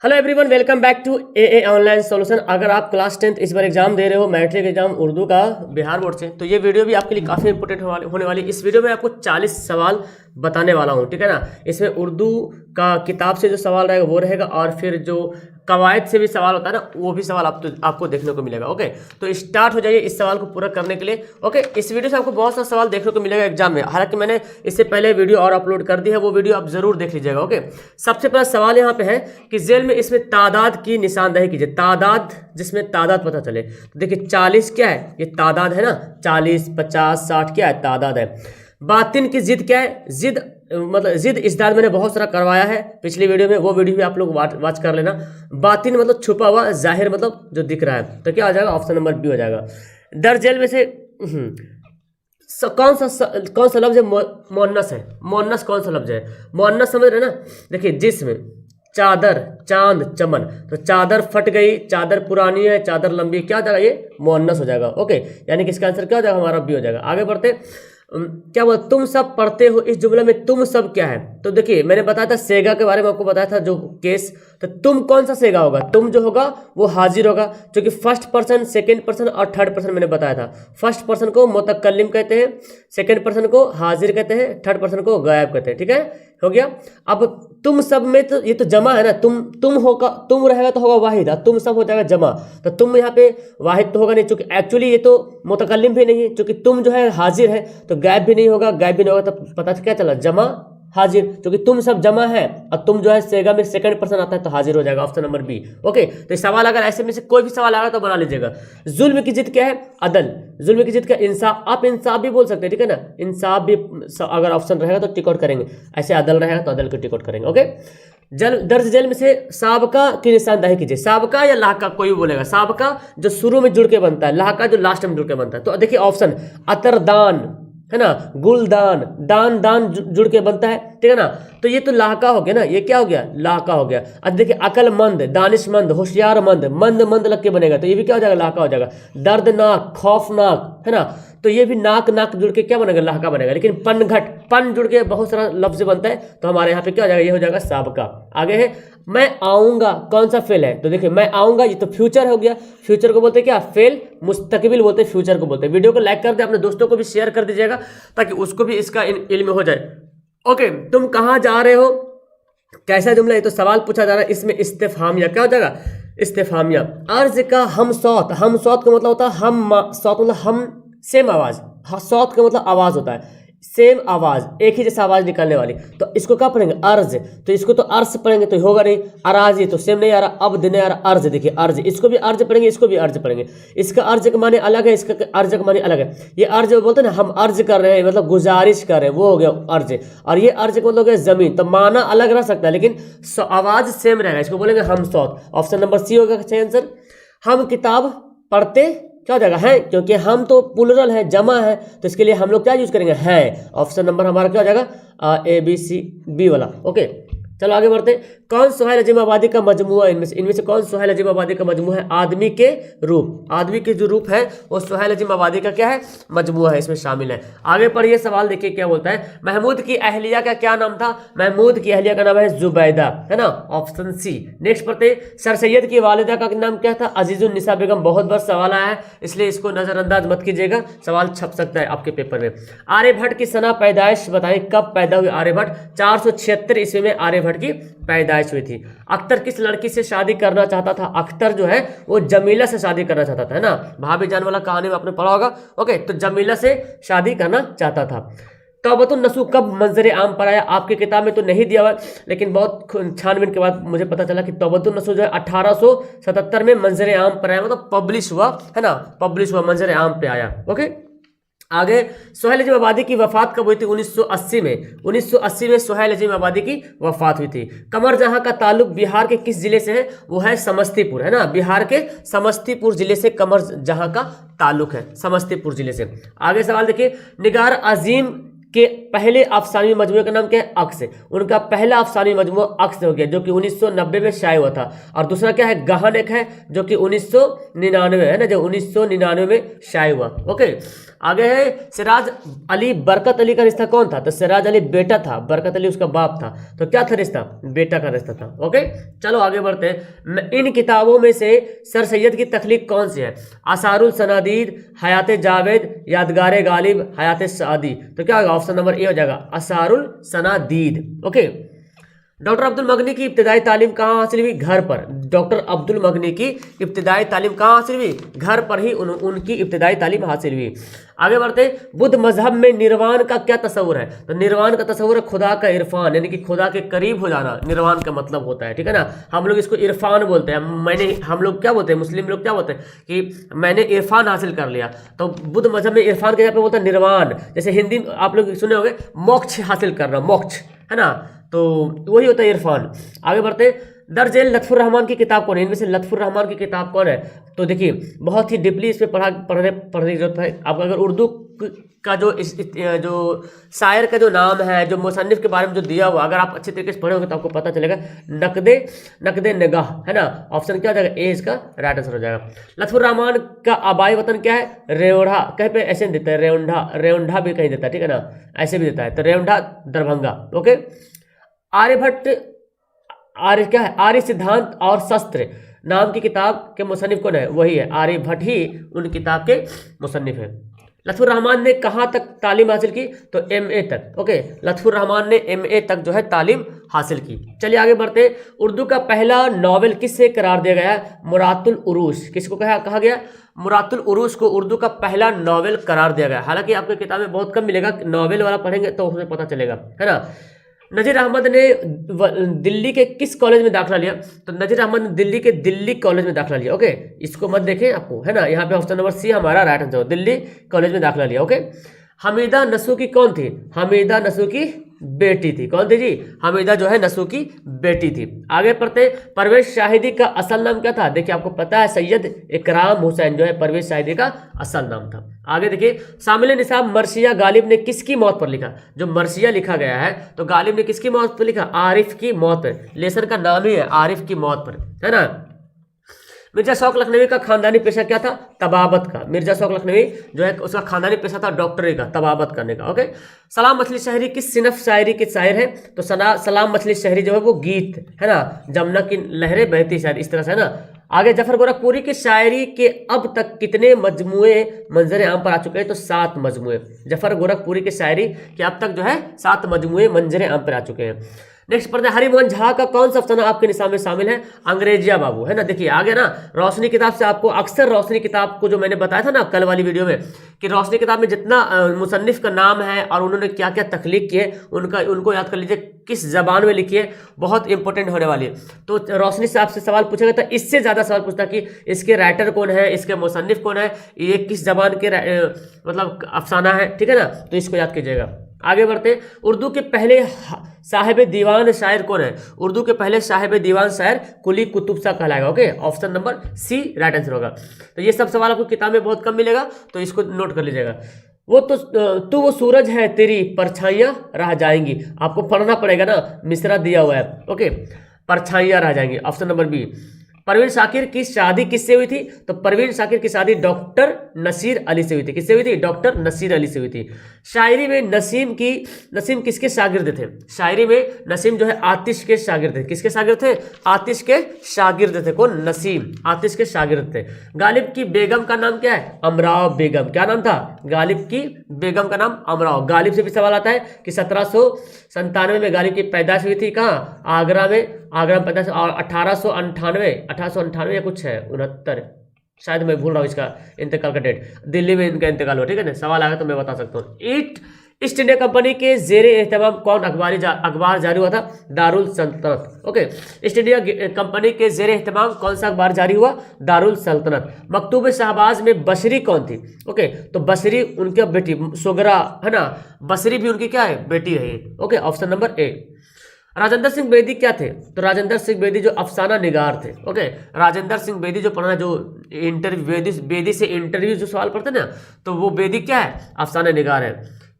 Hello everyone, welcome back to a online solution. अगर आप class 10th इस बार exam दे रहे हो, मैट्रिक एग्जाम उर्दू का बिहार बोर्ड से, तो ये वीडियो भी आपके लिए काफ़ी इंपॉर्टेंट होने वाली। इस वीडियो में आपको 40 सवाल बताने वाला हूँ, ठीक है ना। इसमें उर्दू का किताब से जो सवाल रहेगा वो रहेगा, और फिर जो कवायद से भी सवाल होता है ना, वो भी सवाल आपको देखने को मिलेगा। ओके, तो स्टार्ट हो जाइए इस सवाल को पूरा करने के लिए। ओके, इस वीडियो से आपको बहुत सारा सवाल देखने को मिलेगा एग्जाम में। हालांकि मैंने इससे पहले वीडियो और अपलोड कर दी है, वो वीडियो आप जरूर देख लीजिएगा। ओके, सबसे पहला सवाल यहाँ पे है कि जेल में इसमें तादाद की निशानदेही कीजिए। तादाद, जिसमें तादाद पता चले। तो देखिए 40 क्या है, ये तादाद है ना। 40, 50, 60 क्या है, तादाद है। बातिन की जिद क्या है, जिद मतलब जिद इसदाद मैंने बहुत सारा करवाया है पिछली वीडियो में, वो वीडियो भी आप लोग वाच कर लेना। बातिन मतलब छुपा हुआ, जाहिर मतलब जो दिख रहा है। तो क्या आ जाएगा, ऑप्शन नंबर बी हो जाएगा। दर जेल में से कौन सा लफ्ज है मुअन्नस है। मुअन्नस कौन सा लफ्ज है, मुअन्नस समझ रहे ना। देखिए जिस्म, चादर, चांद, चमन। तो चादर फट गई, चादर पुरानी है, चादर लंबी, क्या हो जाएगा, ये मुअन्नस हो जाएगा। ओके, यानी कि इसका आंसर क्या हो जाएगा, हमारा बी हो जाएगा। आगे बढ़ते, क्या बोला, तुम सब पढ़ते हो। इस जुमले में तुम सब क्या है। तो देखिए मैंने बताया था सेगा के बारे में, आपको बताया था जो केस। तो तुम कौन सा सेगा होगा, तुम जो होगा वो हाजिर होगा, क्योंकि फर्स्ट पर्सन, सेकंड पर्सन और थर्ड पर्सन मैंने बताया था। फर्स्ट पर्सन को मुतकल्लिम कहते हैं, सेकंड पर्सन को हाजिर कहते हैं, थर्ड पर्सन को गायब कहते हैं। ठीक है, हो गया। अब तुम सब में तो ये तो जमा है ना, तुम होगा, तुम रहेगा तो होगा वाहिद, तुम सब हो जाएगा जमा। तो तुम यहाँ पे वाहिद तो होगा नहीं, क्योंकि एक्चुअली ये तो मुतकल्लिम भी नहीं है, क्योंकि तुम जो है हाजिर है, तो गायब भी नहीं होगा, गायब भी नहीं होगा, तो पता क्या चला, जमा हाजिर। क्योंकि तुम सब जमा है और तुम जो है सेगा में सेकंड पर्सन आता है, तो हाजिर हो जाएगा, ऑप्शन नंबर बी। ओके, तो सवाल अगर ऐसे में से कोई भी सवाल आएगा तो बना लीजिएगा। जुल्म की जिद क्या है, अदल। जुल्म की जिद क्या, इंसाफ। आप इंसाफ भी बोल सकते हैं, ठीक है ना। इंसाफ भी अगर ऑप्शन रहेगा तो टिक आउट करेंगे, ऐसे अदल रहेगा तो अदल को टिक आउट करेंगे। ओके, दर्ज जेल में से साबका की निशानदेही कीजिए। साबका या लाहका, कोई भी बोलेगा। साबका जो शुरू में जुड़ के बनता है, लाहका जो लास्ट में जुड़ के बनता है। तो देखिए ऑप्शन, अतरदान है ना, गुलदान, दान दान जुड़ के बनता है, ठीक है ना। तो ये तो लाहका हो गया ना, ये क्या हो गया, लाहका हो गया। अब देखिए अकलमंद, दानिशमंद, होशियारमंद, मंद मंद लग के बनेगा, तो ये भी क्या हो जाएगा, लाहका हो जाएगा। दर्दनाक, खौफनाक, है ना, तो ये भी नाक नाक जुड़ के क्या बनेगा, लाहका बनेगा। लेकिन पनघट, पन जुड़ के बहुत सारा लफ्ज बनता है, तो हमारे यहाँ पे क्या हो जाएगा, ये हो जाएगा साबका। आगे है मैं आऊंगा, कौन सा फेल है। तो देखिए मैं आऊंगा, ये तो फ्यूचर हो गया। फ्यूचर को बोलते हैं क्या, फेल। मुस्तकबिल बोलते हैं फ्यूचर को बोलते हैं। वीडियो को लाइक कर दे, अपने दोस्तों को भी शेयर कर दीजिएगा, ताकि उसको भी इसका इल्म हो जाए। ओके, तुम कहाँ जा रहे हो, कैसा जुमला है, तो सवाल पूछा जा रहा है, इसमें इस्तिफहामिया क्या हो जाएगा, इस्तिफहामिया। अर्ज का हम सौत, हम सौत का मतलब होता है हम सौत, मतलब हम सेम आवाज। सौत का मतलब आवाज होता है, सेम आवाज, एक ही जैसा आवाज निकलने वाली। तो इसको क्या पढ़ेंगे, अर्ज। तो इसको तो अर्ज पढ़ेंगे तो होगा नहीं, अराज, ये तो सेम नहीं आ रहा, अब नहीं आ रहा, अर्ज। देखिए अर्ज, इसको भी अर्ज पढ़ेंगे, इसको भी अर्ज पढ़ेंगे। इसका अर्ज का माने अलग है, इसका अर्ज का माने अलग है। ये अर्ज बोलते हैं ना, हम अर्ज कर रहे हैं, मतलब गुजारिश कर रहे हैं, वो हो गया अर्ज। और ये अर्ज का मतलब हो गया जमीन। तो माना अलग रह सकता है, लेकिन आवाज सेम रहेगा, इसको बोलेंगे हम सौत। ऑप्शन नंबर सी होगा सही आंसर। हम किताब पढ़ते क्या हो जाएगा, है, क्योंकि हम तो प्लूरल है, जमा है, तो इसके लिए हम लोग क्या यूज करेंगे, है। ऑप्शन नंबर हमारा क्या हो जाएगा, ए बी सी बी वाला। ओके, चलो आगे बढ़ते हैं। कौन सुहैल अजीम आबादी का मजमूआ, इनमें से कौन सुहैल अजीम आबादी का मजमूआ है। आदमी के रूप, आदमी के जो रूप है वो सुहैल अजीम आबादी का क्या है, मजमूआ है, इसमें शामिल है। आगे पढ़िए सवाल, देखिए क्या बोलता है। महमूद की अहलिया का क्या नाम था। महमूद की अहलिया का नाम है जुबैदा, है ना, ऑप्शन सी। नेक्स्ट पढ़ते, सर सैयद की वालिदा का नाम क्या था, अजीजुन निसा बेगम। बहुत बार सवाल आया है, इसलिए इसको नजरअंदाज मत कीजिएगा, सवाल छप सकता है आपके पेपर में। आर्यभट्ट की सना पैदाइश बताएं, कब पैदा हुई आर्यभट्ट। 476 ईस्वी में आर्यभट्ट की पैदाइश हुई थी। अख्तर किस लड़की से शादी करना चाहता था। अख्तर जो है वो जमीला से शादी करना चाहता था, है ना। भाभी जान वाला कहानी में आपने पढ़ा होगा। ओके, तो जमीला से शादी करना चाहता था। तौबतुन नसूह कब मंजर आम पर आया। आपकी किताब में तो नहीं दिया हुआ, लेकिन बहुत छानबीन के बाद मुझे पता चला कि तौबतुन नसूह जो है 1877 में मंजर आम पर आया, मतलब पब्लिश हुआ, है ना, पब्लिश हुआ, मंजर आम पे आया। ओके, आगे सुहैल अजीम आबादी की वफात कब हुई थी, 1980 में। 1980 में सुहैल अजीम आबादी की वफात हुई थी। कमर जहां का ताल्लुक बिहार के किस जिले से है, वो है समस्तीपुर, है ना, बिहार के समस्तीपुर जिले से कमर जहां का ताल्लुक है, समस्तीपुर जिले से। आगे सवाल देखिए, निगार अजीम के पहले अफसानवी मजमूए का नाम क्या है? अक्स। उनका पहला अफसानवी मजमूआ अक्स हो गया जो कि 1990 में शाये हुआ था। और दूसरा क्या है? गहन एक है जो कि 1999 है ना, जो 1999 में शाये हुआ। ओके, आगे है सिराज अली बरकत अली का रिश्ता कौन था? तो सिराज अली बेटा था, बरकत अली उसका बाप था। तो क्या था रिश्ता? बेटा का रिश्ता था। ओके, चलो आगे बढ़ते हैं। इन किताबों में से सर सैयद की तख्लीक कौन सी है? असारुल सनादीद, हयात जावेद, यादगार गालिब, हयात सादी। तो क्या होगा? ऑप्शन नंबर ए हो जाएगा असारुल सनादीद। ओके, डॉक्टर अब्दुल मगनी की इब्तिदाई तालीम कहाँ हासिल हुई? घर पर। डॉक्टर अब्दुल मगनी की इब्तिदाई तालीम कहाँ हासिल हुई? घर पर ही उनकी इब्तिदाई तालीम हासिल हुई। आगे बढ़ते हैं। बुद्ध मजहब में निर्वाण का क्या तस्वुर है? तो निर्वाण का तस्वुर है खुदा का इरफान, यानी कि खुदा के करीब हो जाना निर्वाण का मतलब होता है। ठीक है ना, हम लोग इसको इरफान बोलते हैं। हम लोग क्या बोलते हैं, मुस्लिम लोग क्या बोलते हैं कि मैंने इरफान हासिल कर लिया। तो बुद्ध मजहब में इरफान के जगह पे बोलता है निर्वाण। जैसे हिंदी में आप लोग सुने होंगे मोक्ष हासिल करना, मोक्ष है ना, तो वही होता है इरफान। आगे बढ़ते हैं। दर्जेल लत्फुर रहमान की किताब कौन है? इनमें से लत्फुर रहमान की किताब कौन है? तो देखिए बहुत ही डीपली इस पर पढ़ने की जरूरत है आपको। अगर उर्दू का जो शायर का जो नाम है, जो मुसन्निफ के बारे में जो दिया हुआ, अगर आप अच्छे तरीके से पढ़े होंगे तो आपको पता चलेगा नकदे निगाह है ना। ऑप्शन क्या हो जाएगा? ए इसका राइट आंसर हो जाएगा। लत्फुर रहमान का आबाई वतन क्या है? रेवढ़ा। कहीं पे ऐसे देता है रेवंढा भी कहीं देता है, ठीक है ना, ऐसे भी देता है। तो रेवंढा दरभंगा। ओके, आर्यभट्ट क्या है? आर्य सिद्धांत और शस्त्र नाम की किताब के मुसन्निफ कौन है? वही है आर्यभट्ट ही उन किताब के मुसन्निफ है। लत्फुर रहमान ने कहाँ तक तालीम हासिल की? तो MA तक। ओके, लत्फुर रहमान ने MA तक जो है तालीम हासिल की। चलिए आगे बढ़ते हैं। उर्दू का पहला नॉवेल किससे करार दिया गया है? मुरातुल उरूस। किसको कहा गया? मुरातुल उरूस को उर्दू का पहला नॉवेल करार दिया गया। हालांकि आपको किताब में बहुत कम मिलेगा, नॉवेल वाला पढ़ेंगे तो उसमें पता चलेगा, है ना। नजीर अहमद ने दिल्ली के किस कॉलेज में दाखिला लिया? तो नजीर अहमद ने दिल्ली के दिल्ली कॉलेज में दाखिला लिया। ओके, इसको मत देखें आपको, है ना, यहाँ पे ऑप्शन नंबर सी हमारा राइट आंसर, दिल्ली कॉलेज में दाखिला लिया। ओके, हमीदा नसूकी कौन थी? हमीदा नसूकी बेटी थी। कौन थी जी? हमीदा जो है नसूकी बेटी थी। आगे पढ़ते, परवेज शाहिदी का असल नाम क्या था? देखिए आपको पता है सैयद इकराम हुसैन जो है परवेज शाहिदी का असल नाम था। आगे देखिए, शामिल निसाब मर्सिया गालिब ने किसकी मौत पर लिखा? जो मर्सिया लिखा गया है तो गालिब ने किसकी मौत पर लिखा? आरिफ की मौत पर। लेसन का नाम ही है आरिफ की मौत पर, है ना। मिर्जा शौक लखनवी का खानदानी पेशा क्या था? तबाबत का। मिर्जा शौक लखनवी जो है उसका खानदानी पेशा था डॉक्टरी का, तबाबत करने का। ओके, सलाम मछली शहरी किस सिनफ शायरी के शायर है? तो सलाम मछली शहरी जो है वो गीत है ना, जमुना की लहरें बहती शायद इस तरह से, है ना। आगे जफर गोरखपुरी की शायरी के अब तक कितने मजमुए मंजर आम पर आ चुके हैं? तो 7 मजमुए। जफर गोरखपुरी की शायरी के अब तक जो है 7 मजमुए मंजर आम पर आ चुके हैं। नेक्स्ट पढ़ते हैं, हरिमोहन झा का कौन सा अफसाना आपके निसाब में शामिल है? अंग्रेजिया बाबू, है ना। देखिए आगे ना रोशनी किताब से आपको अक्सर रोशनी किताब को जो मैंने बताया था ना कल वाली वीडियो में कि रोशनी किताब में जितना मुसन्निफ का नाम है और उन्होंने क्या क्या तख्लीक किए उनको याद कर लीजिए, किस जबान में लिखी है, बहुत इंपॉर्टेंट होने वाली है। तो रोशनी से आपसे सवाल पूछेगा तो इससे ज़्यादा सवाल पूछता कि इसके राइटर कौन है, इसके मुसन्निफ कौन है, ये किस जबान के मतलब अफसाना है, ठीक है ना, तो इसको याद कीजिएगा। आगे बढ़ते, उर्दू के पहले साहिब दीवान शायर कौन है? उर्दू के पहले साहिब दीवान शायर कुली कुतुब शाह कहलाएगा। Okay, option number C right answer होगा। तो ये सब सवाल आपको किताब में बहुत कम मिलेगा, तो इसको नोट कर लीजिएगा। वो सूरज है तेरी परछाइयाँ रह जाएंगी, आपको पढ़ना पड़ेगा ना, मिसरा दिया हुआ है। ओके, परछाइयाँ रह जाएंगी, option number B. Parveen Shakir की शादी किससे हुई थी? तो परवीन शाकिर की शादी डॉक्टर नसीर अली से हुई थी। किससे हुई थी? डॉक्टर नसीर अली से हुई थी। शायरी में नसीम किसके शागिर्द थे? शायरी में नसीम जो है आतिश के शागिर्द थे। किसके शागिर्द थे? आतिश के शागिर्द थे। कौन? नसीम आतिश के शागिर्द थे। गालिब की बेगम का नाम क्या है? अमराव बेगम। क्या नाम था? गालिब की बेगम का नाम अमराव। गालिब से भी सवाल आता है कि 1797 में गालिब की पैदाइश हुई थी कहाँ? आगरा में पैदाइश, और 1898 या कुछ है 69, शायद मैं भूल रहा हूँ इसका इंतकाल का डेट, दिल्ली में इनका इंतकाल हुआ, ठीक है ना। सवाल आएगा तो मैं बता सकता हूँ। ईस्ट इंडिया कंपनी के जेरे एहतमाम कौन अखबार जारी हुआ था? दारुल सल्तनत। ओके, ईस्ट इंडिया कंपनी के जेरे एहतमाम कौन सा अखबार जारी हुआ? दारुल सल्तनत। मकतूब शहबाज में बसरी कौन थी? ओके, तो बसरी उनकी बेटी सुगरा, है ना, बसरी भी उनकी क्या है? बेटी है। Okay, option number A. Rajendra Singh Bedi क्या थे? तो राजेंद्र सिंह बेदी जो अफसाना निगार थे। ओके, राजेंद्र सिंह बेदी जो पढ़ना, जो इंटरव्यू बेदी से इंटरव्यू जो सवाल पढ़ते ना, तो वो बेदी क्या है? अफसाना निगार है।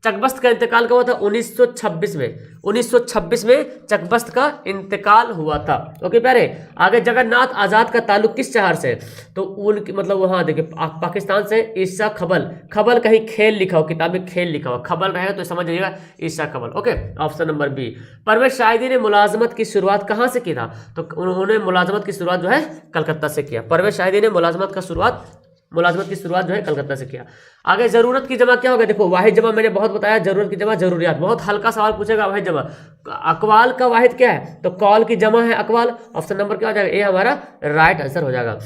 चकबस्त का इंतकाल कब हुआ था? 1926 में। 1926 में चकबस्त का इंतकाल हुआ था। ओके प्यारे, आगे जगन्नाथ आजाद का ताल्लुक किस शहर से? तो उनकी मतलब वहाँ देखिए पाकिस्तान से। ईसा खबल, खबल कहीं खेल लिखा हो, किताब में खेल लिखा हो, खबल रहेगा तो समझ जाइएगा ईसा खबल। Okay, option number B. Parvez Shahidi ने मुलाजमत की शुरुआत कहाँ से की था? तो उन्होंने मुलाजमत की शुरुआत जो है कलकत्ता से किया। परवेज शाहिदी ने मुलाजमत की शुरुआत जो है कलकत्ता से किया। आगे जरूरत की जमा क्या होगा? देखो वाहिद जमा मैंने बहुत बताया, जरूरत की जमा जरूरियात। बहुत हल्का सवाल पूछेगा वाहिद जमा। अकवाल का वाहिद क्या है? तो कॉल की जमा है अकवाल। ऑप्शन नंबर क्या हो जाएगा? ये हमारा राइट आंसर हो जाएगा।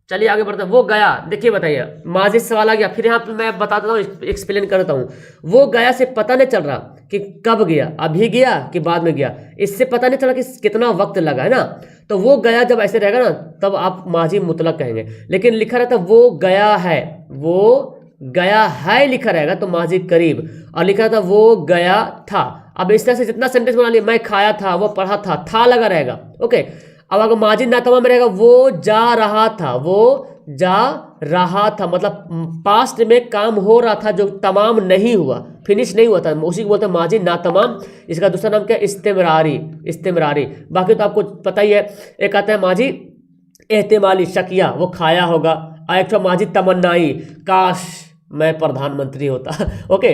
चलिए आगे बढ़ते हैं। वो गया, देखिए बताइए, माजी सवाल आ गया, फिर यहाँ पे मैं बता देता हूँ, एक्सप्लेन करता हूँ। वो गया से पता नहीं चल रहा कि कब गया, अभी गया कि बाद में गया, इससे पता नहीं चला कि कितना वक्त लगा, है ना। तो वो गया जब ऐसे रहेगा ना तब आप माजी मुतलक कहेंगे, लेकिन लिखा रहता वो गया है, वो गया है लिखा रहेगा तो माजी करीब, और लिखा रहता वो गया था। अब इस तरह से जितना सेंटेंस बना लिया, मैं खाया था, वो पढ़ा था लगा रहेगा। ओके, अब अगर माजी नातमा में रहेगा वो जा रहा था, वो जा रहा था, मतलब पास्ट में काम हो रहा था जो तमाम नहीं हुआ, फिनिश नहीं हुआ था, उसी को बोलते हैं माजी नातमाम। इसका दूसरा नाम क्या है? इस्तेमरारी। बाकी तो आपको पता ही है। एक आता है माजी एहतिमाली, शकिया, वो खाया होगा। और एक तो माजी तमन्नाई, काश मैं प्रधानमंत्री होता। ओके,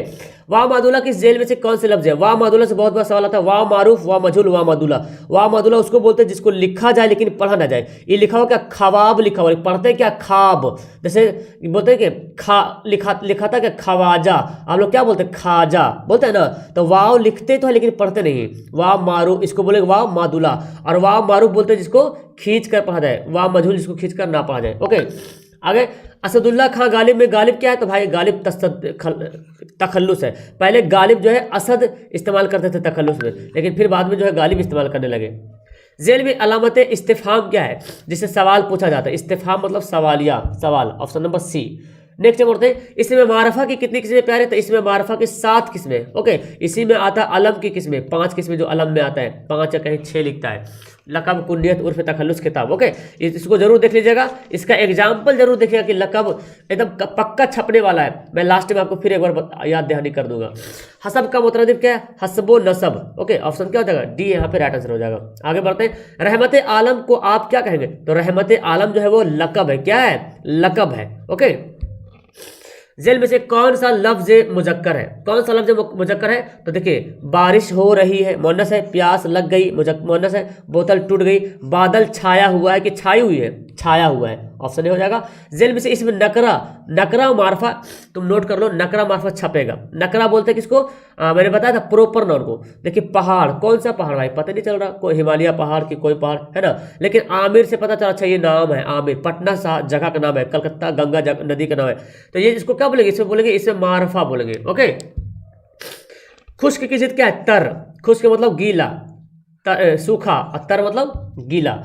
वाह मादुला किस जेल में से कौन से लफ्ज है? वाह मादुला से बहुत बड़ा सवाल आता है। वाह मारूफ, वाह मजहूल, वाह मादुला। वाह मादुला उसको बोलते हैं जिसको लिखा जाए लेकिन पढ़ा ना जाए। ये लिखा हुआ क्या? ख्वाब लिखा हुआ, पढ़ते क्या? खाब। जैसे बोलते हैं कि लिखा था क्या? खवाजा, आप लोग क्या बोलते हैं? खाजा बोलते हैं ना। तो वाह लिखते तो है लेकिन पढ़ते नहीं। वाह मारूफ इसको बोलेंगे वाह मादुला, और वाह मारूफ बोलते हैं जिसको खींच कर पढ़ा जाए, वाह मजहूल जिसको खींच कर ना पढ़ा जाए। ओके, आगे असदुल्ला खां गालिब में, गालिब क्या है? तो भाई गालिब तखल्लुस है। पहले गालिब जो है असद इस्तेमाल करते थे तखल्लुस में, लेकिन फिर बाद में जो है गालिब इस्तेमाल करने लगे। जेल में अलामत इस्तिफहाम क्या है? जिससे सवाल पूछा जाता है। इस्तिफहाम मतलब सवालिया, सवाल। ऑप्शन नंबर सी। नेक्स्ट बढ़ते हैं। इसमें मारफा की कितनी किस्में प्यारे? तो इसमें मारफा की 7 किस्में। ओके, इसी में आता है अलम की किस्में, 5 किस्में जो अलम में आता है, 5 या कहीं 6 लिखता है। लकब, कुन्नियत, उर्फ, तखल्लुस, किताब। ओके, इसको जरूर देख लीजिएगा, इसका एग्जाम्पल जरूर देखिएगा कि लकब एकदम पक्का छपने वाला है। मैं लास्ट में आपको फिर एक बार याद दहानी कर दूंगा। हसब का मुतरदिफ क्या है? हसबो नसब। ओके, ऑप्शन क्या हो जाएगा? डी यहाँ पे राइट आंसर हो जाएगा। आगे बढ़ते हैं। रहमत आलम को आप क्या कहेंगे? तो रहमत आलम जो है वो लकब है। क्या है? लकब है। ओके, जेल में से कौन सा लफ्ज मुजक्कर है? कौन सा लफ्ज मुजक्कर है? तो देखिए, बारिश हो रही है, मुअन्नस है। प्यास लग गई, मुअन्नस है। बोतल टूट गई। बादल छाया हुआ है कि छाई हुई है? छाया हुआ है। ऑप्शन ए हो जाएगा। जेल में से इसमें नकरा मार्फा, तुम नोट कर लो, नकरा मार्फा छपेगा। नकरा बोलते हैं किसको? मैंने बताया था प्रोपर नाउन को। देखिए पहाड़, कौन सा पहाड़ भाई? पता नहीं चल रहा, कोई हिमालय पहाड़ की कोई पहाड़ है ना, लेकिन आमिर से पता चला। अच्छा ये नाम है आमिर, पटना जगह का नाम है, कलकत्ता गंगा नदी का नाम है। तो ये इसको क्या बोलेंगे? इसमें बोलेंगे, इसमें मारफा बोलेंगे। ओके, खुश्क की जिद क्या है? तर। खुश्क मतलब गीला, सूखा, और तर मतलब गीला।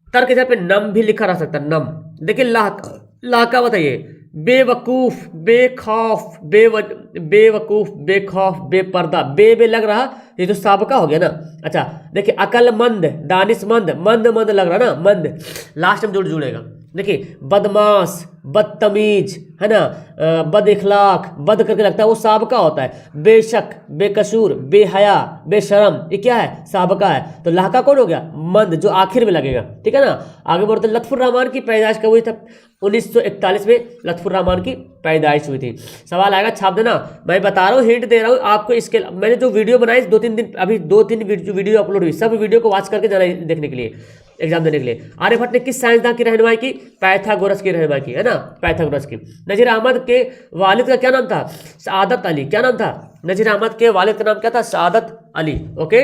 तर के जगह पे नम भी लिखा रह सकता है, नम। देखिए लाका बताइए। बेवकूफ, बेखौफ, बेवकूफ, बेखौफ, बेपर्दा, बे लग रहा, ये तो साबका हो गया ना। अच्छा देखिए, अकलमंद, दानिशमंद, मंद लग रहा ना, मंद लास्ट में जुड़ेगा। देखिए बदमाश, बदतमीज, है ना, बद इखलाक, बद करके लगता है वो साबका होता है। बेशक, बेकसूर, बेहया, बेशरम, ये क्या है? साबका है। तो लाका कौन हो गया? मंद, जो आखिर में लगेगा। ठीक है ना। आगे बढ़ते, लत्फुर रहमान की पैदाइश कब हुई था? 1941 में लत्फुर रहमान की पैदाइश हुई थी। सवाल आएगा, छाप देना। मैं बता रहा हूँ, हिंट दे रहा हूँ आपको। इसके मैंने जो वीडियो बनाई 2-3 दिन, अभी 2-3 वीडियो अपलोड हुई, सब वीडियो को वॉच करके जाना देखने के लिए, एग्जाम देने के लिए। आर्यभट्ट ने किस साइंसदान की रहनुमाई की? पाइथागोरस की रहनुमाई की, है ना, पाइथागोरस की। नजीर अहमद के वालिद का क्या नाम था? सआदत अली। क्या नाम था? नजीर अहमद के वालिद का नाम क्या था? सआदत अली। ओके,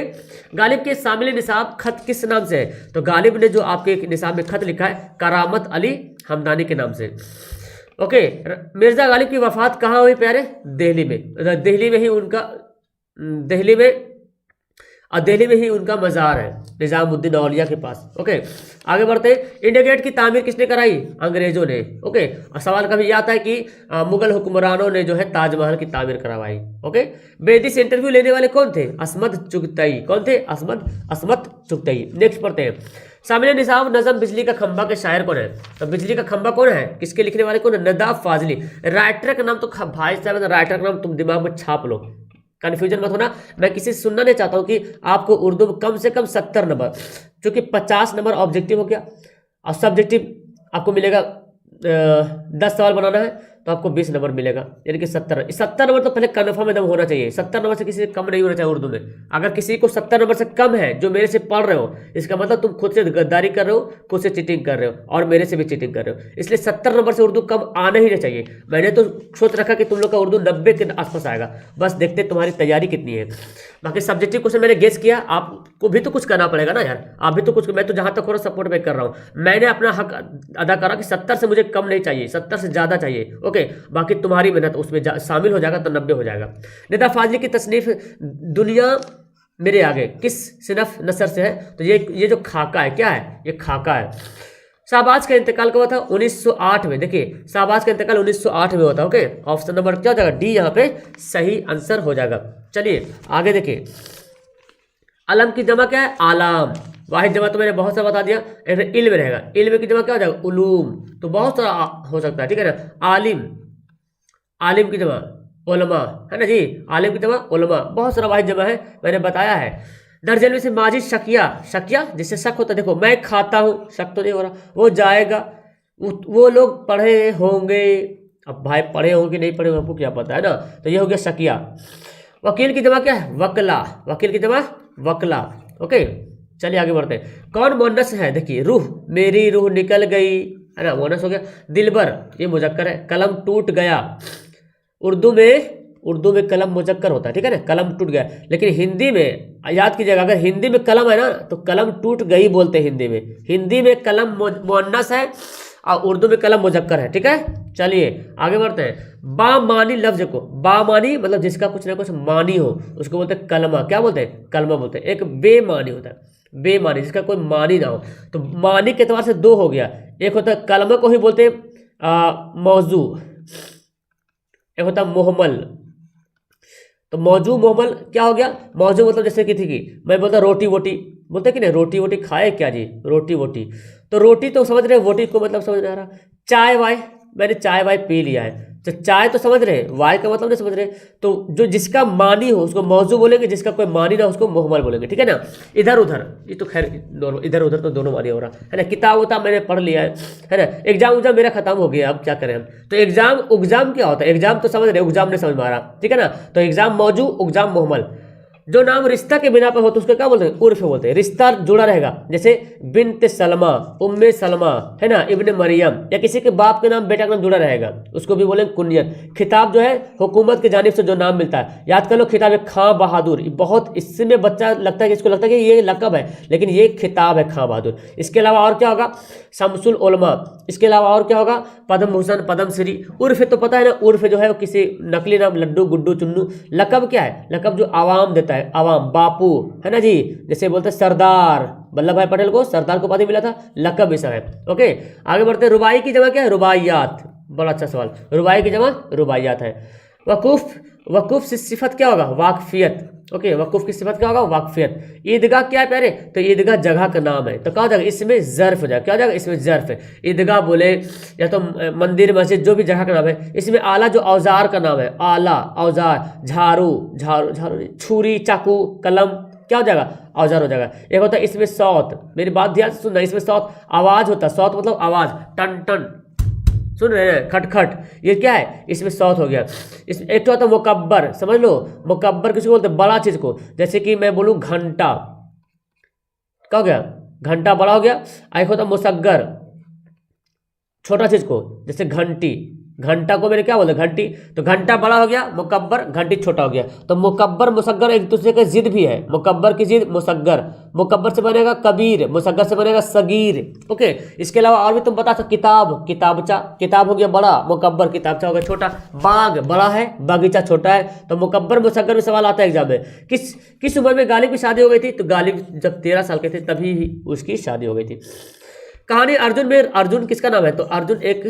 गालिब के शामिल निसाब खत किस नाम से है? तो गालिब ने जो आपके निसाब में खत लिखा है, करामत अली हमदानी के नाम से। ओके, मिर्जा गालिब की वफात कहाँ हुई प्यारे? दिल्ली में। दिल्ली में ही उनका मज़ार है, निज़ामुद्दीन औलिया के पास। ओके, आगे बढ़ते हैं। इंडिया गेट की तामीर किसने कराई? अंग्रेजों ने। ओके, और सवाल कभी ये आता है कि मुगल हुक्मरानों ने जो है ताजमहल की तामीर करवाई। ओके, बेदी से इंटरव्यू लेने वाले कौन थे? असमत चुगतई। कौन थे? असमत चुगतई। नेक्स्ट पढ़ते हैं। शामिल निसाब नज़म बिजली का खंभा के शायर कौन है? तो बिजली का खंभा कौन है? किसके लिखने वाले कौन है? नदाब फाजली। राइटर का नाम तो भाई साहब, राइटर का नाम तुम दिमाग में छाप लो, कन्फ्यूजन मत होना, मैं किसी से सुनना नहीं चाहता हूँ कि आपको उर्दू में कम से कम 70 नंबर, क्योंकि 50 नंबर ऑब्जेक्टिव हो गया और सब्जेक्टिव आपको मिलेगा 10 सवाल बनाना है तो आपको 20 नंबर मिलेगा, यानी कि 70 नंबर तो पहले कन्फर्म एकदम होना चाहिए। 70 नंबर से किसी से कम नहीं होना चाहिए उर्दू में। अगर किसी को 70 नंबर से कम है जो मेरे से पढ़ रहे हो, इसका मतलब तुम खुद से गद्दारी कर रहे हो, खुद से चीटिंग कर रहे हो और मेरे से भी चीटिंग कर रहे हो। इसलिए 70 नंबर से उर्दू कम आना ही नहीं चाहिए। मैंने तो सोच रखा कि तुम लोग का उर्दू 90 के आसपास आएगा, बस देखते तुम्हारी तैयारी कितनी है। बाकी सब्जेक्टिव क्वेश्चन मैंने गेस किया, आपको भी तो कुछ करना पड़ेगा ना यार, आप भी तो कुछ, मैं तो जहां तक हो रहा सपोर्ट में कर रहा हूं, मैंने अपना हक अदा करा कि 70 से मुझे कम नहीं चाहिए, 70 से ज्यादा चाहिए। ओके, बाकी तुम्हारी मेहनत उसमें शामिल हो जाएगा तो 90 हो जाएगा। निदा फाजली की तसनीफ दुनिया मेरे आगे किस सिनफ नसर से है, तो ये जो खाका है, क्या है ये खाका है। शाहबाज का इंतकाल कब हुआ था? 1908 में। देखिए शाहबाज का इंतकाल 1908 में होता है। ओके, ऑप्शन नंबर क्या हो जाएगा? डी यहाँ पे सही आंसर हो जाएगा। चलिए आगे देखिए, अलम की जमा क्या है? आलाम। वाहिद जमा तो मैंने बहुत सा बता दिया। इल्म रहेगा, इल्म की जमा क्या हो जाएगा? उलूम। तो बहुत सारा हो सकता है, ठीक है ना। आलिम, आलिम की जमा उलमा, है ना जी, आलिम की जमा उलमा, बहुत सारा वाहिद जमा है, मैंने बताया है। दर्जन में से माजी शकिया, शकिया जिससे शक होता है, देखो मैं खाता हूं, शक तो नहीं हो रहा, वो जाएगा, वो लोग पढ़े होंगे। अब भाई पढ़े होंगे कि नहीं पढ़े होंगे आपको क्या पता है ना, तो ये हो गया शकिया। वकील की जमा क्या है? वकला, वकील की जमा वकला। ओके, चलिए आगे बढ़ते हैं। कौन मुअन्नस है? देखिए रूह, मेरी रूह निकल गई, है ना, मुअन्नस हो गया। दिलबर ये मुजक्कर है। कलम टूट गया, उर्दू में कलम मुजक्कर होता है, ठीक है ना, कलम टूट गया। लेकिन हिंदी में याद कीजिएगा, अगर हिंदी में कलम है ना तो कलम टूट गई बोलते हैं हिंदी में। हिंदी में कलम मुअन्नस है और उर्दू में कलम मुजक्कर है, ठीक है। चलिए आगे बढ़ते हैं। बामानी लफ्ज को, बामानी मतलब जिसका कुछ ना कुछ मानी हो उसको बोलते हैं कलमा। क्या बोलते हैं? कलमा बोलते हैं। एक बेमानी होता है, बेमानी जिसका कोई मानी ना हो। तो मानी के एतबार से दो हो गया, एक होता है कलमा को ही बोलते हैं मौजू, एक होता है मोहमल। तो मौजू मोहमल क्या हो गया? मौजू मतलब जैसे कि थी कि मैं बोलता रोटी वोटी, बोलते कि नहीं रोटी वोटी खाए क्या जी, रोटी वोटी। तो रोटी तो समझ रहे, वोटी को मतलब समझ नहीं आ रहा। चाय वाय, मैंने चाय वाय पी लिया है, तो चाय तो समझ रहे, वाय का मतलब नहीं समझ रहे। तो जो जिसका मानी हो उसको मौजू बोलेंगे, जिसका कोई मानी ना हो उसको मोहमल बोलेंगे, ठीक है ना। इधर उधर ये तो खैर दोनों, इधर उधर तो दोनों मानी हो रहा है ना। किताब उताब मैंने पढ़ लिया है ना। एग्जाम उग्जाम मेरा खत्म हो गया, अब क्या करें हम। तो एग्जाम उग्जाम क्या होता है? एग्जाम तो समझ रहे, उग्जाम नहीं समझ में आ रहा, ठीक है ना। तो एग्जाम मौजू, उग्जाम मोहमल। जो नाम रिश्ता के बिना पर हो तो उसको क्या बोलते हैं? उर्फ बोलते हैं। रिश्ता जुड़ा रहेगा, जैसे बिन्त सलमा, उम्मे सलमा, है ना, इब्ने मरियम, या किसी के बाप के नाम बेटा का नाम जुड़ा रहेगा उसको भी बोलेंगे कुनियत। खिताब जो है हुकूमत की जानिब से जो नाम मिलता है, याद कर लो खिताब है खां बहादुर, बहुत इसमें बच्चा लगता है कि इसको लगता है कि ये लकब है, लेकिन ये खिताब है खां बहादुर। इसके अलावा और क्या होगा? शमसुल उलमा। इसके अलावा और क्या होगा? पद्म भूषण, पद्म श्री। उर्फ तो पता है ना, उर्फ जो है वो किसी नकली नाम, लड्डू गुड्डू चुन्नू। लकब क्या है? लकब जो आवाम देता है, आवाम, बापू, है ना जी, जैसे बोलते हैं सरदार वल्लभ भाई पटेल को सरदार को पद मिला था, लकब ऐसा है। ओके आगे बढ़ते हैं। रुबाई की जमा क्या है? रुबाइयात। बड़ा अच्छा सवाल, रुबाई की जमा रुबाइयात है। वकूफ, वकूफ से सिफत क्या होगा? वाकफियत। ओके, वकूफ की सिफत क्या होगा? वाकफियत। ईदगाह क्या है प्यारे? तो ईदगाह जगह का नाम है, तो क्या हो जाएगा? इसमें जर्फ हो जाएगा। क्या हो जाएगा? इसमें जर्फ है। ईदगाह बोले या तो मंदिर मस्जिद जो भी जगह का नाम है। इसमें आला जो औजार का नाम है, आला औजार, झाड़ू, झाड़ू झाड़ू, छुरी, चाकू, कलम, क्या हो जाएगा? औजार हो जाएगा। एक होता है इसमें सौत, मेरी बात ध्यान से सुनना, इसमें सौत आवाज होता है, सौत मतलब आवाज, टन टन, सुन रहे हैं, खटखट, ये क्या है? इसमें सौत हो गया। इस एक तो होता है मुकब्बर, समझ लो मुकब्बर किसको बोलते हैं? बड़ा चीज को, जैसे कि मैं बोलूं घंटा, क्या हो गया? घंटा बड़ा हो गया। एक होता है मुसग्गर, छोटा चीज को, जैसे घंटी, घंटा को मैंने क्या बोला? घंटी। तो घंटा बड़ा हो गया, मुकब्बर, घंटी छोटा हो गया। तो मुकब्बर मुसग्गर एक दूसरे का जिद भी है, मुकब्बर की जिद मुसग्गर, मुकब्बर से बनेगा कबीर, मुसग्गर से बनेगा सगीर। ओके, इसके अलावा और भी तुम बता सकते, किताब, किताबचा, किताब हो गया बड़ा, मुकब्बर, किताबचा हो गया छोटा। बाग बड़ा है, बगीचा छोटा है। तो मुकब्बर मुसग्गर में सवाल आता है एग्जाम में। किस उम्र में गालिब की शादी हो गई थी? तो गालिब जब 13 साल के थे तभी उसकी शादी हो गई थी। कहानी अर्जुन में अर्जुन किसका नाम है? तो अर्जुन एक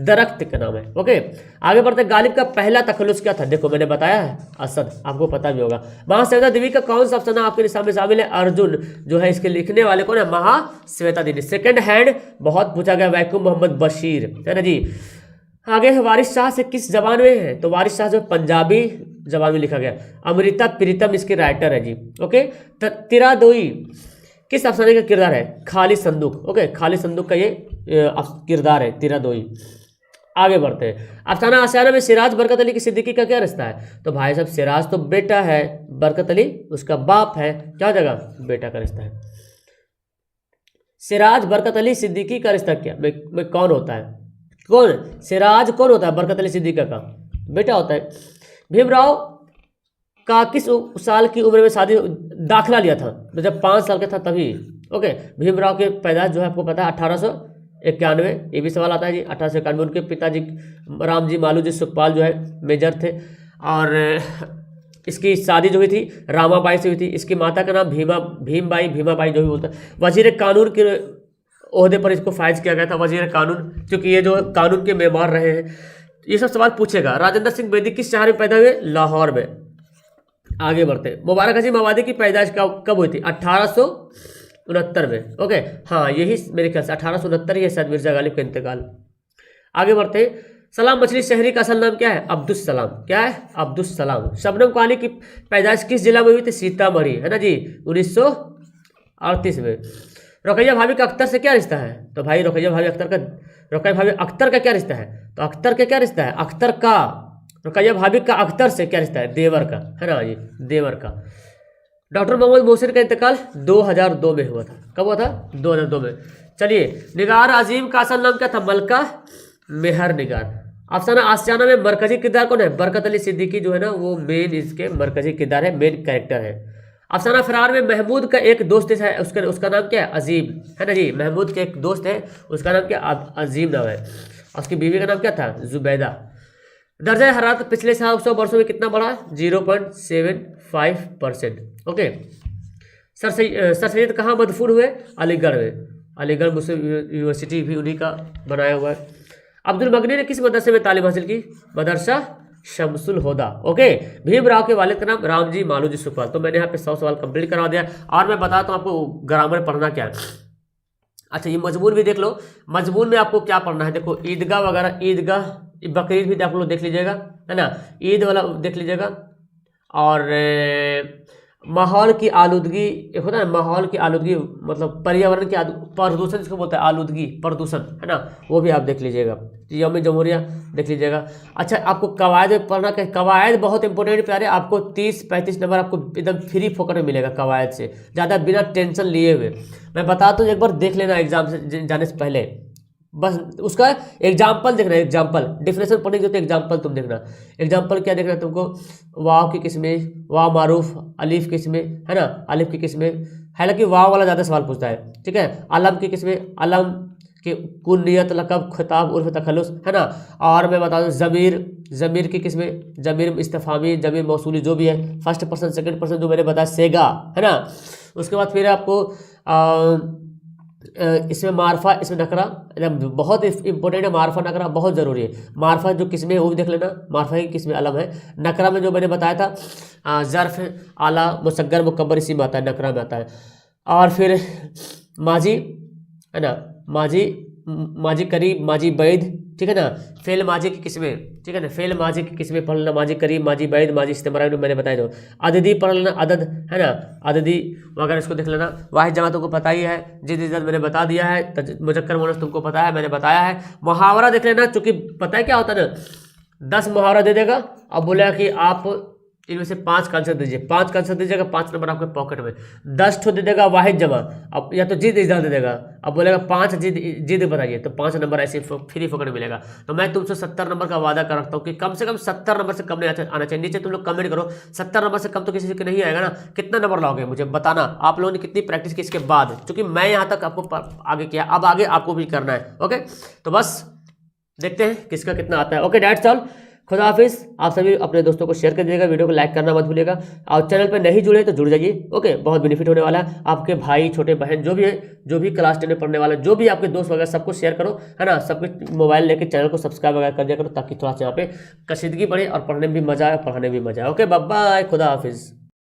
दरख्त का नाम है। ओके आगे बढ़ते। गालिब का पहला तखल्लुस क्या था? देखो मैंने बताया है, असद, आपको पता भी होगा। महाश्वेता देवी का कौन सा अफसाना आपके निशान में शामिल है? अर्जुन जो है, इसके लिखने वाले कौन है? महाश्वेता देवी। सेकंड हैंड बहुत पूछा गया, वैकुम मोहम्मद बशीर, है ना जी। आगे है वारिस शाह से किस जबान में है, तो वारिस शाह जो पंजाबी जबान में लिखा गया। अमृता प्रीतम इसके राइटर है जी। ओके, तिरादोई किस अफसाने का किरदार है, खालिद संदूक। ओके, खालिद संदूक का ये किरदार है तिरादोई। आगे बढ़ते हैं, अफसाना आशियाना में सिराज बरकत अली की सिद्दीकी का क्या रिश्ता है, तो भाई साहब सिराज तो बेटा है, बरकत अली उसका बाप है, क्या जगह बेटा का रिश्ता है। सिराज बरकत अली सिद्दीकी का रिश्ता क्या में कौन होता है, कौन सिराज कौन होता है, बरकत अली सिद्दीकी का बेटा होता है। भीमराव का किस साल की उम्र में शादी दाखिला लिया था, तो जब 5 साल का था तभी। ओके, भीमराव के पैदाइश जो है आपको पता है 1891, ये भी सवाल आता है जी 1891। उनके पिताजी राम जी मालू जी सुखपाल जो है मेजर थे, और इसकी शादी जो हुई थी रामाबाई से हुई थी। इसकी माता का नाम भीमाबाई जो भी बोलता है। वजीर कानून के ओहदे पर इसको फायज किया गया था, वजीर कानून, क्योंकि ये जो कानून के मेमार रहे हैं। ये सब सवाल पूछेगा। राजेंद्र सिंह बेदी किस शहर में पैदा हुए, लाहौर में। आगे बढ़ते, मुबारक हजीम आबादी की पैदाइश कब हुई थी, 1869 में। ओके, हाँ यही मेरे ख्याल से 1869 ही है शायद मिर्जा गालिब का इंतकाल। आगे बढ़ते, सलाम मछली शहरी का असल नाम क्या है, अब्दुस सलाम। क्या है, अब्दुस सलाम। शबनम काली की पैदाइश किस जिला में हुई थी, सीतामढ़ी, है ना जी, 1938 में। रुकैया भाभी का अख्तर से क्या रिश्ता है, तो भाई रुकैया भाभी अख्तर का क्या रिश्ता है, तो अख्तर का क्या रिश्ता है, अख्तर का, रुकैया भाभी का अख्तर से क्या रिश्ता है, देवर का, है ना जी, देवर का। डॉक्टर मोहम्मद मोहसिन का इंतकाल 2002 में हुआ था। कब हुआ था, 2002 में। चलिए, निगार अजीम का असल नाम क्या था, मलका मेहर निगार। अफसाना आशियाना में मरकजी किरदार कौन है, बरकत अली सिद्दीकी जो है ना वो मेन इसके मरकजी किरदार है, मेन कैरेक्टर है। अफसाना फरार में महमूद का एक दोस्त है, उसका नाम क्या है, अजीम, है ना जी। महमूद के एक दोस्त है, उसका नाम क्या, अजीम नाम है। उसकी बीवी का नाम क्या था, जुबैदा। दर्जा हरारत पिछले 100 वर्षों में कितना बढ़ा, 0.75%। ओके, सर सैयद कहाँ मदफून हुए, अलीगढ़ में। अलीगढ़ मुस्लिम यूनिवर्सिटी भी उन्हीं का बनाया हुआ है। अब्दुल मगनी ने किस मदरसे में तालीम हासिल की, मदरसा शमसुल होदा। ओके, भीमराव के वालिद का नाम राम जी मालू जी सुखपाल। तो मैंने यहाँ पे 100 सवाल कंप्लीट करवा दिया, और मैं बताता हूँ आपको ग्रामर पढ़ना क्या है। अच्छा, ये मजमून भी देख लो। मजमून में आपको क्या पढ़ना है, देखो ईदगाह वगैरह, ईदगाह बकरीद भी आप लोग देख लीजिएगा, है ना, ईद वाला देख लीजिएगा। और माहौल की आलूदगी, एक होता है ना माहौल की आलूदगी, मतलब पर्यावरण की प्रदूषण जिसको बोलते हैं आलूदगी, प्रदूषण, है ना, वो भी आप देख लीजिएगा। यौम जमहूरिया देख लीजिएगा। अच्छा, आपको कवायद पढ़ना क्या, कवायद बहुत इंपॉर्टेंट प्यारे, आपको 30-35 नंबर आपको एकदम फ्री फोकट में मिलेगा कवायद से, ज़्यादा बिना टेंशन लिए हुए। मैं बताता हूँ, एक बार देख लेना एग्जाम से जाने से पहले, बस उसका एग्जाम्पल देखना, एग्जाम्पल डिफिनेशन पढ़ने की एग्जाम्पल तुम देखना। एग्जाम्पल क्या देखना तुमको, वाव की किस्में, वाव मारूफ, अलीफ की किस्में, है ना, अलिफ की किस्में। हालांकि वाव वाला ज़्यादा सवाल पूछता है, ठीक है। अलम की किस्में, अलम के कुनियत, लकब, खिताब, उर्फ, तखल्लुस, है ना। और मैं बता दूँ ज़मीर की किस्में, ज़मीर इस्तिफ़ामी, ज़मीर मौसूली जो भी है, फर्स्ट पर्सन सेकंड पर्सन जो मैंने बताया, सेगा, है ना। उसके बाद फिर आपको इसमें मारफा, इसमें नकरा, बहुत इंपॉर्टेंट है। मारफा नकरा बहुत ज़रूरी है। मारफा जो किस्में वो भी देख लेना, मारफा की किस्में अलम है। नकरा में जो मैंने बताया था ज़र्फ़, आला, मुसग्गर, मुकब्बर इसी में आता है, नकरा में आता है। और फिर माजी, है ना, माजी करीब, माजी बैद, ठीक है ना। फेल माजी की किस्में, ठीक है ना, फेल माजी की किस्में पढ़ लेना, माजी करीब, माजी बैद, माजी इस्तेमाल मैंने बताया जो। अददी पढ़ लेना, अदद, है ना, अददी वगैरह इसको देख लेना। वाहिद जमा तुमको पता ही है, जिद इज्जत मैंने बता दिया है, मुजक्कर मुअन्नस तुमको पता है, मैंने बताया है। मुहावरा देख लेना, चूँकि पता है क्या होता है ना, 10 मुहावरा दे देगा, अब बोलेगा कि आप इनमें से 5 का आंसर दीजिए, 5 का आंसर दीजिएगा, 5 नंबर आपके पॉकेट में। 10 ठो दे देगा वाहिद जमा, अब या तो जिद इज्जत दे देगा, अब बोलेगा 5 जिद बताइए, तो 5 नंबर ऐसे फ्री फोकट मिलेगा। तो मैं तुमसे 70 नंबर का वादा कर रखता हूँ कि कम से कम 70 नंबर से कम नहीं आना चाहिए। नीचे तुम लोग कमेंट करो, 70 नंबर से कम तो किसी के नहीं आएगा ना। कितना नंबर लाओगे मुझे बताना, आप लोगों ने कितनी प्रैक्टिस की इसके बाद, क्योंकि मैं यहाँ तक आपको आगे किया, अब आगे आपको भी करना है। ओके, तो बस देखते हैं किसका कितना आता है। ओके, डेट्स ऑल, खुदा हाफिज़। आप सभी अपने दोस्तों को शेयर कर दीजिएगा, वीडियो को लाइक करना मत भूलिएगा, और चैनल पर नहीं जुड़े तो जुड़ जाइए। ओके, बहुत बेनिफिट होने वाला है। आपके भाई, छोटे बहन जो भी है, जो भी क्लास 10 में पढ़ने वाले, जो भी आपके दोस्त वगैरह, सबको शेयर करो, है ना। सबके मोबाइल लेके चैनल को सब्सक्राइब वगैरह कर दिया करो, ताकि थोड़ा सा यहाँ पे कशीदगी बढ़े और पढ़ने में भी मजा आए, पढ़ाने में भी मजा आए। ओके, बाय बाय, खुदा हाफिज़।